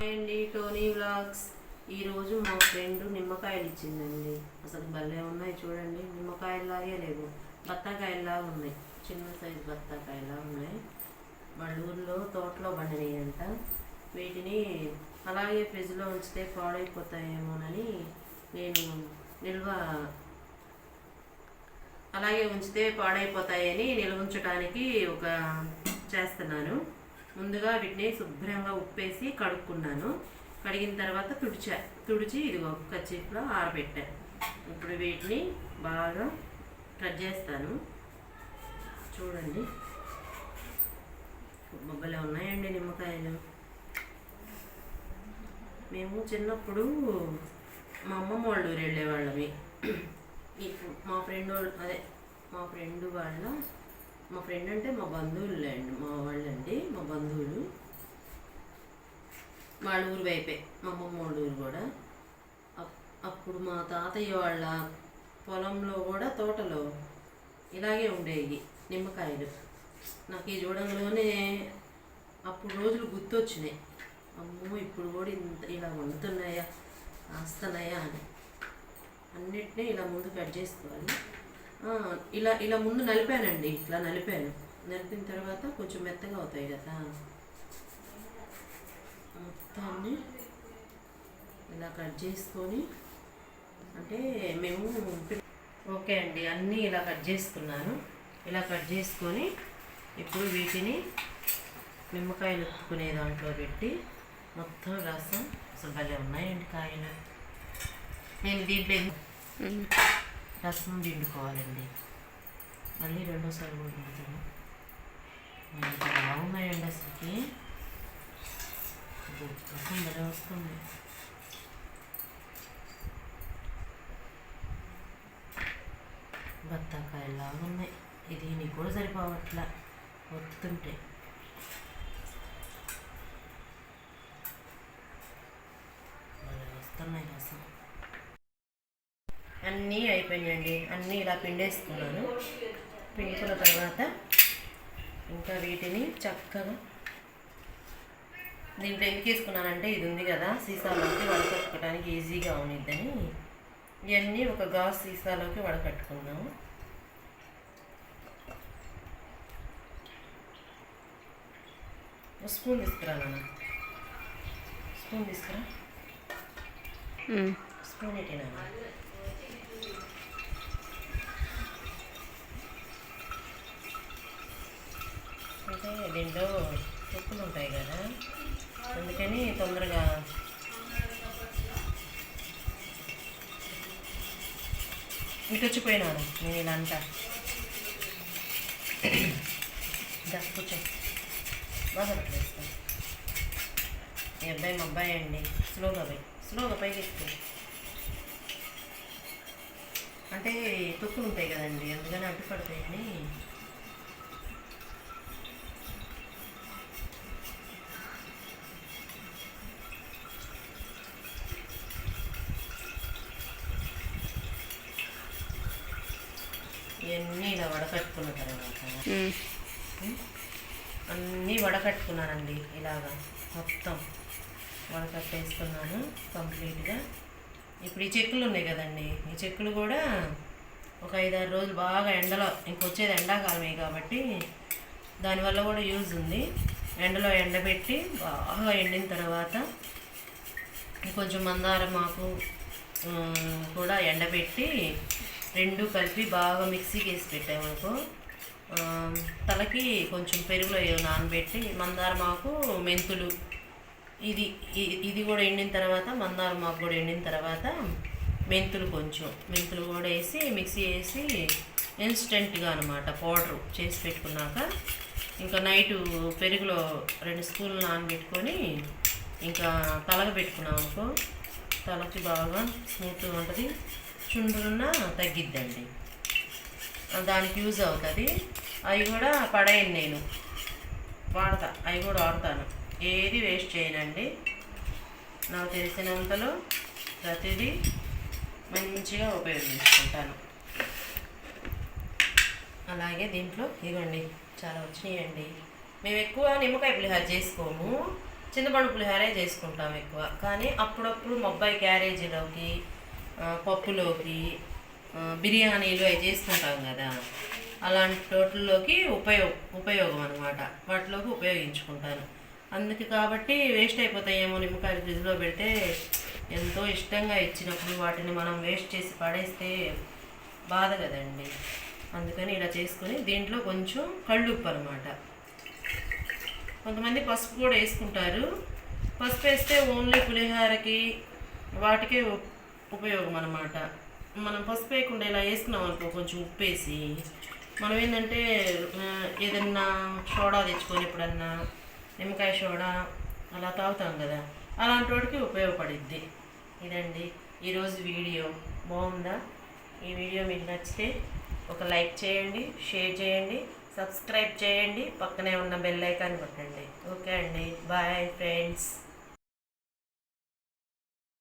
అండి Tony vlogs. ఈరోజు మా ఫ్రెండ్ నిమ్మకాయలు ఇచ్చిందండి. అసలు భలే ఉన్నాయి చూడండి. నిమ్మకాయలాగే లేవు, బత్తాకాయలాగా ఉన్నాయి. చిన్న సైజు బత్తాకాయలా ఉన్నాయి. వాళ్ళ ఊర్లో తోటలో పండినాయంట. వీటిని అలాగే ఫ్రిడ్జ్లో ఉంచితే పాడైపోతాయేమోనని నేను అలాగే ఉంచితే పాడైపోతాయని నిల్వ ఉంచడానికి చేస్తున్నాను. ముందుగా వీటిని శుభ్రంగా ఉప్పేసి కడుక్కున్నాను. కడిగిన తర్వాత తుడిచి ఇదిగో కచ్చిప్లో ఆరబెట్టాను. ఇప్పుడు వీటిని బాగా కట్ చేస్తాను. చూడండి, బొబ్బలే ఉన్నాయండి నిమ్మకాయలు. మేము చిన్నప్పుడు మా అమ్మమ్మ వాళ్ళ ఊరు వెళ్ళేవాళ్ళమి. మా ఫ్రెండ్ అంటే మా బంధువులే అండి, మా వాళ్ళండి, మా బంధువులు. వాళ్ళ ఊరు వైపే మా అమ్మమ్మ వాళ్ళ ఊరు కూడా. అప్పుడు మా తాతయ్య వాళ్ళ పొలంలో కూడా తోటలో ఇలాగే ఉండేవి నిమ్మకాయలు. నాకు ఈ చూడంలోనే అప్పుడు రోజులు గుర్తొచ్చినాయి. అమ్మో, ఇప్పుడు కూడా ఇలా వండుతున్నాయా, వస్తున్నాయా అని. అన్నిటినీ ఇలా ముందు కట్ చేసుకోవాలి. ఇలా ముందు నలిపానండి. ఇట్లా నలిపిన తర్వాత కొంచెం మెత్తగా అవుతాయి కదా. మొత్తాన్ని ఇలా కట్ చేసుకొని, అంటే మేము ఓకే అండి, అన్నీ ఇలా కట్ చేసుకున్నాను. ఇలా కట్ చేసుకొని ఇప్పుడు వీటిని నిమ్మకాయలు ఉప్పుకునే దాంట్లో పెట్టి మొత్తం రసం, అసలు భలే ఉన్నాయండి కాయలు. నేను దీంట్లో రసం పిండుకోవాలండి. మళ్ళీ రెండోసారి కూడా పిండుతాను. ఎంత బాగున్నాయండి అసలుకి. రసం భలే వస్తుంది. బత్తాకాయలాగా ఉన్నాయి. దీనికి కూడా సరిపోవట్లా ఒత్తుతుంటే. వస్తున్నాయి రసం. అన్నీ అయిపోయాయండి. అన్నీ ఇలా పిండేసుకున్నాను. పిండుకున్న తర్వాత ఇంకా వీటిని చక్కగా దీంట్లో ఎందుకు వేసుకున్నానంటే, ఇది ఉంది కదా సీసాలోకి వడకట్టుకోవడానికి ఈజీగా ఉన్నిద్దని ఇవన్నీ ఒక గాజు సీసాలోకి వడకట్టుకున్నాము. స్పూన్ తీసుకురా నాన్న, స్పూన్ తీసుకురా. స్పూన్ ఇటేనా? అంటే దీంట్లో ఉప్పులు ఉంటాయి కదా, అందుకని తొందరగా ఇటు వచ్చిపోయినాను నేను. ఇలా అంటా కూర్చో, బాగా వేస్తాను. ఈ అబ్బాయి మా అబ్బాయి అండి. స్లోగా పైకి ఎక్కువ, అంటే తొక్కులు ఉంటాయి కదండి, అందుకని అడ్డుపడతాయని. ఇవన్నీ ఇలా వడకట్టుకున్న తర్వాత అన్నీ వడకట్టుకున్నానండి. ఇలాగా మొత్తం వడకట్టేసుకున్నాను కంప్లీట్గా. ఇప్పుడు ఈ చెక్కులు ఉన్నాయి కదండి, ఈ చెక్కులు కూడా ఒక 5-6 రోజులు బాగా ఎండలో, ఇంకొచ్చేది ఎండాకాలమే కాబట్టి దానివల్ల కూడా యూజ్ ఉంది. ఎండలో ఎండబెట్టి బాగా ఎండిన తర్వాత కొంచెం మందారం ఆకు కూడా ఎండబెట్టి రెండు కలిపి బాగా మిక్సీకి వేసి పెట్టామనుకో, తలకి కొంచెం పెరుగులో నానబెట్టి మందారం ఆకు, మెంతులు, ఇది కూడా ఎండిన తర్వాత, మందారం ఆకు కూడా ఎండిన తర్వాత మెంతులు కూడా వేసి మిక్సీ వేసి ఇన్స్టెంట్గా అనమాట పౌడరు చేసి పెట్టుకున్నాక, ఇంకా నైటు పెరుగులో 2 స్పూన్లు నానబెట్టుకొని ఇంకా తలకు పెట్టుకున్నాం అనుకో, తలకి బాగా స్మూత్గా ఉంటుంది, చుండ్రున్న తగ్గిద్దండి. దానికి యూజ్ అవుతుంది. అవి కూడా పడేయను, నేను వాడతా, అవి కూడా వాడతాను. ఏది వేస్ట్ చేయనండి. నాకు తెలిసినంతలో ప్రతిదీ మంచిగా ఉపయోగించుకుంటాను. అలాగే దీంట్లో ఇవ్వండి చాలా వచ్చినాయండి. మేము ఎక్కువ నిమ్మకాయ పులిహోర చేసుకోము, చింతపండు పులిహోరే చేసుకుంటాం ఎక్కువ. కానీ అప్పుడప్పుడు మా అబ్బాయి క్యారేజీలోకి, పప్పులోకి, బిర్యానీలు అవి చేసుకుంటాం కదా, అలాంటి వాటిల్లోకి ఉపయోగం అనమాట. వాటిలోకి ఉపయోగించుకుంటాను. అందుకే కాబట్టి వేస్ట్ అయిపోతాయేమో నిమ్మకాయలు ఫ్రిడ్జ్లో పెడితే, ఎంతో ఇష్టంగా ఇచ్చినప్పుడు వాటిని మనం వేస్ట్ చేసి పడేస్తే బాధ కదండి. అందుకని ఇలా చేసుకొని దీంట్లో కొంచెం కళ్ళుప్పు అనమాట. కొంతమంది పసుపు కూడా వేసుకుంటారు. పసుపు వేస్తే ఓన్లీ పులిహోరకి వాటికే ఉపయోగం అనమాట. మనం పసుపు వేయకుండా ఇలా వేసుకున్నాం అనుకో, కొంచెం ఉప్పు వేసి మనం ఏంటంటే ఏదన్నా సోడా తెచ్చుకొని ఎప్పుడన్నా నిమ్మకాయ సోడా అలా తాగుతాం కదా, అలాంటి వాటికి ఉపయోగపడిద్ది. ఇదండి ఈరోజు వీడియో. బాగుందా? ఈ వీడియో మీకు నచ్చితే ఒక లైక్ చేయండి, షేర్ చేయండి, సబ్స్క్రైబ్ చేయండి, పక్కనే ఉన్న బెల్ ఐకాన్ కొట్టండి. ఓకే అండి, బాయ్ ఫ్రెండ్స్.